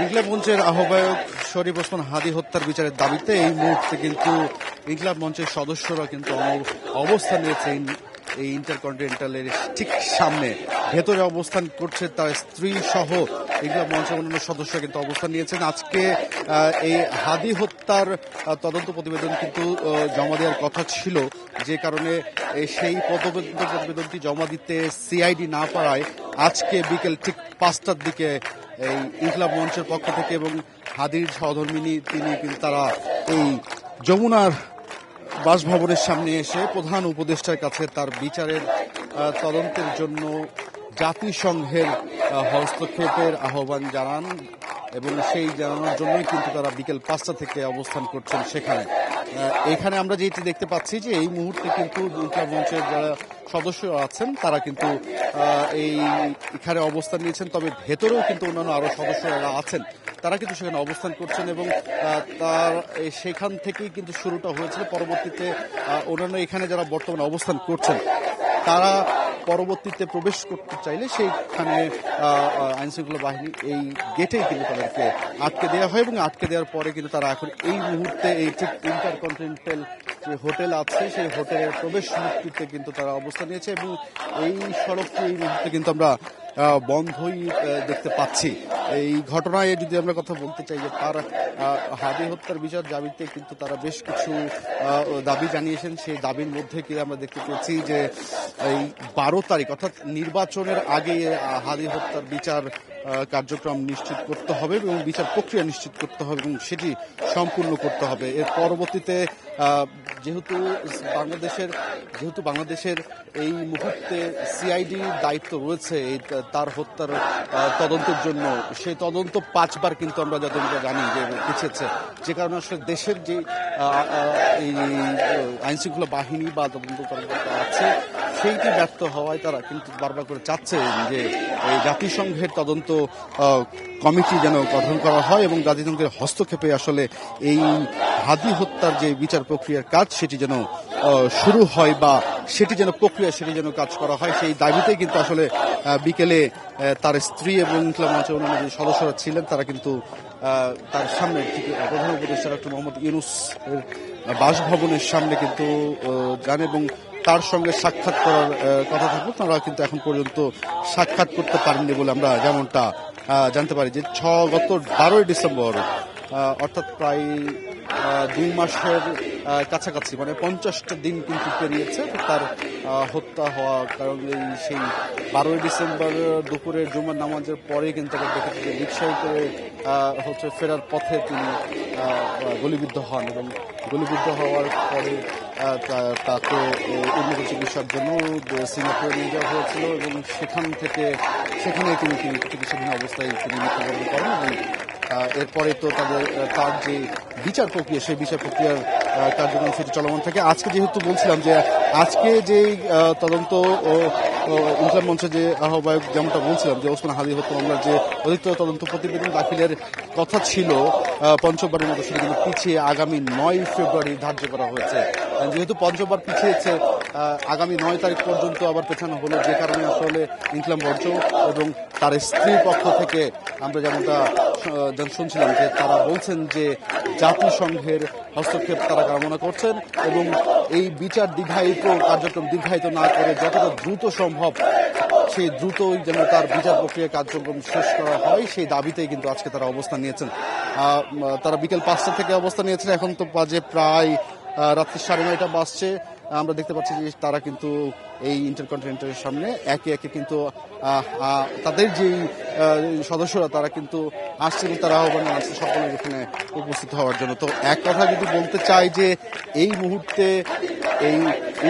ইনকিলাব মঞ্চের আহ্বায়ক শরীফ ওসমান হাদী হত্যার বিচারের দাবিতে এই মুহূর্তে কিন্তু ইনকিলাব মঞ্চের সদস্যরা কিন্তু অবস্থান নিয়েছেন এই ইন্টারকন্টিনেন্টালের ঠিক সামনে। ভেতরে অবস্থান করছে তার স্ত্রী সহ ইনকিলাব মঞ্চের অন্যান্য সদস্যরা কিন্তু অবস্থান নিয়েছেন। আজকে এই হাদী হত্যার তদন্ত প্রতিবেদন কিন্তু জমা দেওয়ার কথা ছিল, যে কারণে সেই প্রতিবেদনটি জমা দিতে সিআইডি না পারায় আজকে বিকেল ঠিক 5টার দিকে এই ইনকিলাব মঞ্চের পক্ষ থেকে এবং হাদীর সহধর্মিনী তিনি কিন্তু তারা এই যমুনার বাসভবনের সামনে এসে প্রধান উপদেষ্টার কাছে তার বিচারের তদন্তের জন্য জাতিসংঘের হস্তক্ষেপের আহ্বান জানান এবং সেই জানানোর জন্যই কিন্তু তারা বিকেল 5টা থেকে অবস্থান করছেন সেখানে। এখানে আমরা যেটি দেখতে পাচ্ছি যে এই মুহূর্তে কিন্তু ইনকিলাব মঞ্চের যারা সদস্য আছেন তারা কিন্তু এখানে অবস্থান নিয়েছেন, তবে ভেতরেও কিন্তু অন্যান্য আরো সদস্যরা আছেন, তারা কিন্তু সেখানে অবস্থান করছেন এবং তার সেখান থেকেই কিন্তু শুরুটা হয়েছিল। পরবর্তীতে অন্যান্য এখানে যারা বর্তমানে অবস্থান করছেন তারা পরবর্তীতে প্রবেশ করতে চাইলে সেইখানে আইনশৃঙ্খলা বাহিনী এই গেটেই কিন্তু তাদেরকে আটকে দেওয়া হয় এবং আটকে দেওয়ার পরে কিন্তু তারা এখন এই মুহূর্তে এই ঠিক ইন্টারকন্টিনেন্টাল যে হোটেল আছে সেই হোটেলের প্রবেশ মুক্তিতে কিন্তু তারা অবস্থান নিয়েছে এবং এই সড়কটি এই মুহূর্তে কিন্তু আমরা বন্ধই দেখতে পাচ্ছি। এই ঘটনায় যদি আমরা কথা বলতে চাই যে তার হাদী হত্যার বিচার দাবিতে কিন্তু তারা বেশ কিছু দাবি জানিয়েছেন। সেই দাবির মধ্যে কি আমরা দেখতে পেয়েছি যে এই 12 তারিখ অর্থাৎ নির্বাচনের আগে হাদী হত্যার বিচার কার্যক্রম নিশ্চিত করতে হবে এবং বিচার প্রক্রিয়া নিশ্চিত করতে হবে এবং সেটি সম্পূর্ণ করতে হবে। এর পরবর্তীতে যেহেতু বাংলাদেশের এই মুহূর্তে সিআইডির দায়িত্ব রয়েছে তার হত্যার তদন্তের জন্য, সেই তদন্ত 5 বার কিন্তু আমরা যতটা জানি যে পিছিয়েছে, যে কারণে আসলে দেশের যে এই আইনশৃঙ্খলা বাহিনী বা তদন্ত কর্মকর্তা আছে সেইটি ব্যর্থ হওয়ায় তারা কিন্তু বারবার করে চাচ্ছে যে এই জাতিসংঘের তদন্ত কমিটি যেন গঠন করা হয় এবং জাতিসংঘের হস্তক্ষেপে আসলে এই হাদী হত্যার যে বিচার প্রক্রিয়ার কাজ সেটি যেন শুরু হয় বা সেটি যেন কাজ করা হয়। সেই দাবিতেই কিন্তু আসলে বিকেলে তার স্ত্রী এবং ইনকিলাব মঞ্চের অন্যান্য যে সদস্যরা ছিলেন তারা কিন্তু তার সামনে প্রধান উপদেষ্টা ডক্টর মোহাম্মদ ইউনূস বাসভবনের সামনে কিন্তু যান এবং তার সঙ্গে সাক্ষাৎ করার কথা থাকবে। তারা কিন্তু এখন পর্যন্ত সাক্ষাৎ করতে পারেননি বলে আমরা যেমনটা জানতে পারি যে গত 12ই ডিসেম্বর অর্থাৎ প্রায় 2 মাসের কাছাকাছি মানে 50টা দিন কিন্তু পেরিয়েছে তার হত্যা হওয়া। কারণ সেই 12ই ডিসেম্বর দুপুরে জুমার নামাজের পরে কিন্তু তাকে দেখেছি যে রিকশায় করে ফেরার পথে তিনি গুলিবিদ্ধ হন এবং গুলিবিদ্ধ হওয়ার পরে তাকে উন্নত চিকিৎসার জন্য সিঙ্গাপুরে নিয়ে যাওয়া হয়েছিল এবং সেখানে তিনি চিকিৎসাধীন অবস্থায় তিনি মৃত্যুবরণ করেন এবং এরপরে তো তার যে বিচার প্রক্রিয়া সেই বিচার প্রক্রিয়ার কার্যক্রম সেটি চলমান থাকে। আজকে যেহেতু বলছিলাম যে আজকে যে তদন্ত ইনকিলাব মঞ্চের যে আহ্বায়ক যেমনটা বলছিলাম যে ওসমান হাদী হত্যা মামলার যে অধিকতর তদন্ত প্রতিবেদন দাখিলের কথা ছিল পঞ্চমবারের মতো সেটি কিন্তু পিছিয়ে আগামী 9 ফেব্রুয়ারি ধার্য করা হয়েছে। যেহেতু পঞ্চমবার পিছিয়েছে আগামী 9 তারিখ পর্যন্ত আবার পেছানো হলো, যে কারণে আসলে ইনকিলাব মঞ্চ এবং তার স্ত্রীর পক্ষ থেকে আমরা যেমনটা শুনছিলাম যে তারা বলছেন যে জাতিসংঘের হস্তক্ষেপ তারা কামনা করছেন এবং এই বিচার কার্যক্রম দীর্ঘায়িত না করে যতটা দ্রুত সম্ভব সেই দ্রুতই যেন তার বিচার প্রক্রিয়া কার্যক্রম শেষ করা হয় সেই দাবিতেই কিন্তু আজকে তারা অবস্থান নিয়েছেন। তারা বিকেল 5টা থেকে অবস্থান নিয়েছেন, এখন তো বাজে প্রায় রাত্রি 9:30 বাজছে। আমরা দেখতে পাচ্ছি যে তারা কিন্তু এই ইন্টারকন্টিনেন্টালের সামনে একে একে কিন্তু তাদের যেই সদস্যরা তারা কিন্তু আসছেন, তারা আহ্বান আছে সকলের এখানে উপস্থিত হওয়ার জন্য। তো এক কথা যদি বলতে চাই যে এই মুহূর্তে এই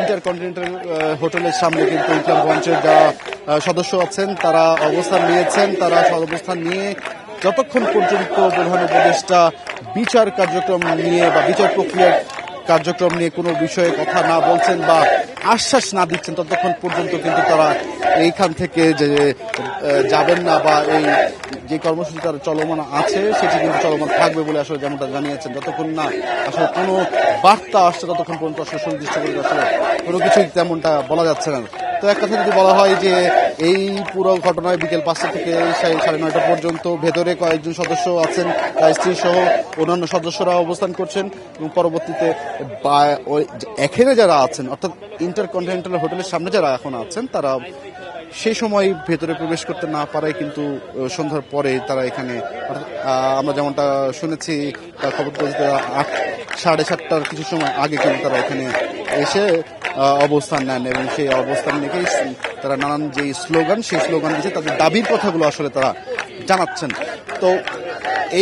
ইন্টারকন্টিনেন্টাল হোটেলের সামনে কিন্তু ইনকিলাব মঞ্চের যারা সদস্য আছেন তারা অবস্থান নিয়েছেন। তারা অবস্থান নিয়ে যতক্ষণ পর্যন্ত প্রধান উপদেষ্টা বিচার কার্যক্রম নিয়ে বা বিচার প্রক্রিয়ার কার্যক্রম নিয়ে কোনো বিষয়ে কথা না বলছেন বা আশ্বাস না দিচ্ছেন ততক্ষণ পর্যন্ত কিন্তু তারা এইখান থেকে যে যাবেন না বা এই যে কর্মসূচি তার চলমান আছে সেটি কিন্তু চলমান থাকবে বলে আসলে যেমনটা জানিয়েছেন। যতক্ষণ না আসলে কোনো বার্তা আসছে ততক্ষণ পর্যন্ত আসলে সুনির্দিষ্ট করে আসলে কোনো কিছুই তেমনটা বলা যাচ্ছে না। তো এক কথা যদি বলা হয় যে এই পুরো ঘটনায় বিকেল 5টা থেকে 9:30 পর্যন্ত ভেতরে কয়েকজন সদস্য আছেন, স্ত্রী সহ অন্যান্য সদস্যরা অবস্থান করছেন এবং পরবর্তীতে এখানে যারা আছেন অর্থাৎ ইন্টারকন্টিনেন্টাল হোটেলের সামনে যারা এখন আছেন তারা সেই সময় ভেতরে প্রবেশ করতে না পারায় কিন্তু সন্ধ্যার পরে তারা এখানে আমরা যেমনটা শুনেছি খবর পেয়েছি 7:30টার কিছু সময় আগে কিন্তু তারা এখানে এসে অবস্থান নেন এবং সেই অবস্থান নিয়েই তারা নানান যে স্লোগান সেই স্লোগান দিচ্ছে, তাদের দাবির কথাগুলো আসলে তারা জানাচ্ছেন। তো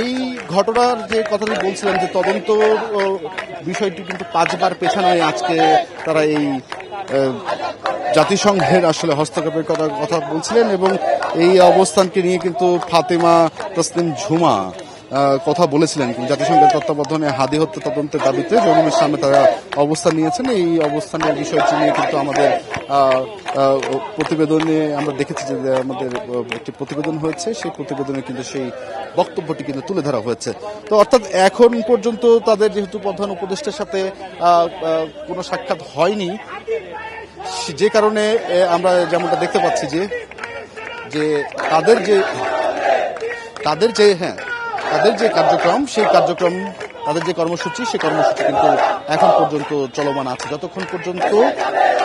এই ঘটনার যে কথাটি বলছিলেন যে তদন্ত বিষয়টি কিন্তু 5 বার পেছানোয় আজকে তারা এই জাতিসংঘের আসলে হস্তক্ষেপের কথা বলছিলেন এবং এই অবস্থানকে নিয়ে কিন্তু ফাতেমা তসলিম ঝুমা কথা বলেছিলেন। জাতিসংঘের তত্ত্বাবধানে হাদি হত্যা তদন্তের দাবিতে জনগণের সামনে তারা অবস্থান নিয়েছেন। এই অবস্থানের বিষয়টি নিয়ে কিন্তু আমাদের প্রতিবেদনে আমরা দেখেছি যে আমাদের একটি প্রতিবেদন হয়েছে, সেই প্রতিবেদনে কিন্তু সেই বক্তব্যটি কিন্তু তুলে ধরা হয়েছে। তো অর্থাৎ এখন পর্যন্ত তাদের যেহেতু প্রধান উপদেষ্টার সাথে কোনো সাক্ষাৎ হয়নি, যে কারণে আমরা যেমনটা দেখতে পাচ্ছি যে তাদের যে কার্যক্রম সেই কার্যক্রম তাদের যে কর্মসূচি সেই কর্মসূচি কিন্তু এখন পর্যন্ত চলমান আছে। যতক্ষণ পর্যন্ত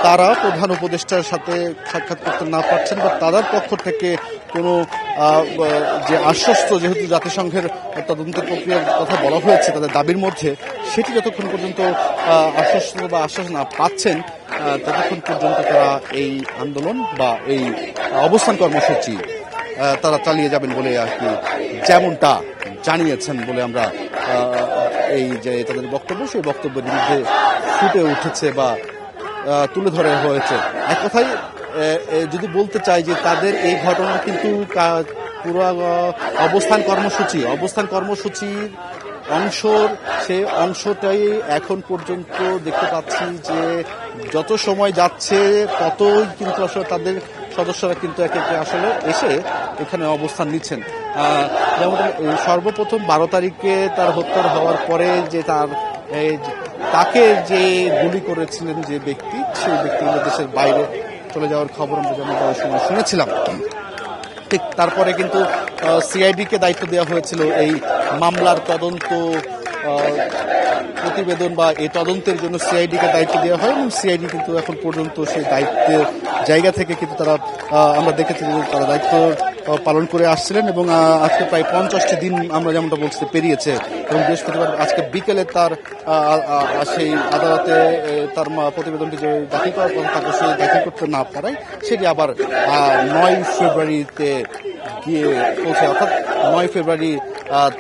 তারা প্রধান উপদেষ্টার সাথে সাক্ষাৎ করতে না পারছেন বা তাদের পক্ষ থেকে কোনো যে আশ্বস্ত, যেহেতু জাতিসংঘের তদন্তের প্রক্রিয়ার কথা বলা হয়েছে তাদের দাবির মধ্যে, সেটি যতক্ষণ পর্যন্ত আশ্বস্ত বা আশ্বাস না পাচ্ছেন ততক্ষণ পর্যন্ত তারা এই আন্দোলন বা এই অবস্থান কর্মসূচি তারা চালিয়ে যাবেন বলে আর কি যেমনটা জানিয়েছেন বলে আমরা এই যে তাদের বক্তব্য সেই বক্তব্যের বিরুদ্ধে ফুটে উঠেছে বা তুলে ধরা হয়েছে। এক কথায় যদি বলতে চাই যে তাদের এই ঘটনা কিন্তু পুরো অবস্থান কর্মসূচির সে অংশটাই এখন পর্যন্ত দেখতে পাচ্ছি যে যত সময় যাচ্ছে ততই কিন্তু আসলে তাদের সদস্যরা কিন্তু একে একে আসলে এসে এখানে অবস্থান নিচ্ছেন। যেমন সর্বপ্রথম 12 তারিখে তার হত্যা হওয়ার পরে যে তাকে যে গুলি করেছিলেন যে ব্যক্তি, সেই ব্যক্তি দেশের বাইরে চলে যাওয়ার খবর আমরা যেমন ওই সময় শুনেছিলাম। ঠিক তারপরে কিন্তু সিআইডিকে দায়িত্ব দেওয়া হয়েছিল এই মামলার তদন্ত প্রতিবেদন বা এই তদন্তের জন্য সিআইডিকে দায়িত্ব দেওয়া হয় এবং সিআইডি কিন্তু এখন পর্যন্ত সেই দায়িত্বের জায়গা থেকে কিন্তু তারা আমরা দেখেছি যে তারা দায়িত্ব পালন করে আসছিলেন এবং আজকে প্রায় 50টি দিন আমরা যেমনটা বলছি পেরিয়েছে এবং বৃহস্পতিবার আজকে বিকেলে তার সেই আদালতে তার প্রতিবেদনটি যে দাখিল করার কথা থাকে সেই দাখিল করতে না পারায় সেটি আবার 9 ফেব্রুয়ারিতে গিয়ে পৌঁছে, অর্থাৎ 9 ফেব্রুয়ারি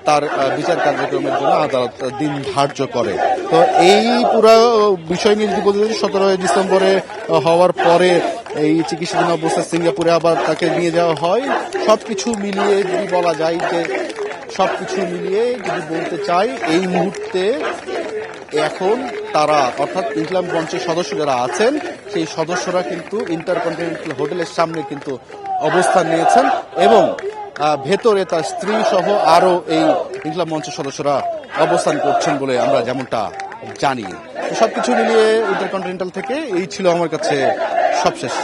তার বিচার কার্যক্রমের জন্য আদালত দিন ধার্য করে। তো এই পুরো বিষয় নিয়ে যদি বলতে 17 ডিসেম্বরে হওয়ার পরে এই চিকিৎসাধীন অবস্থায় সিঙ্গাপুরে আবার তাকে নিয়ে যাওয়া হয়। সবকিছু মিলিয়ে যদি বলা যায় যে যদি বলতে চাই এই মুহূর্তে এখন তারা অর্থাৎ ইসলাম মঞ্চের সদস্য যারা আছেন সেই সদস্যরা কিন্তু ইন্টারকন্টিনেন্টাল হোটেলের সামনে কিন্তু অবস্থান নিয়েছেন এবং ভেতরে তার স্ত্রী সহ আরো এই ইসলাম মঞ্চের সদস্যরা অবস্থান করছেন বলে আমরা যেমনটা জানি। সবকিছু মিলিয়ে ইন্টারকন্টিনেন্টাল থেকে এই ছিল আমার কাছে সবশেষ।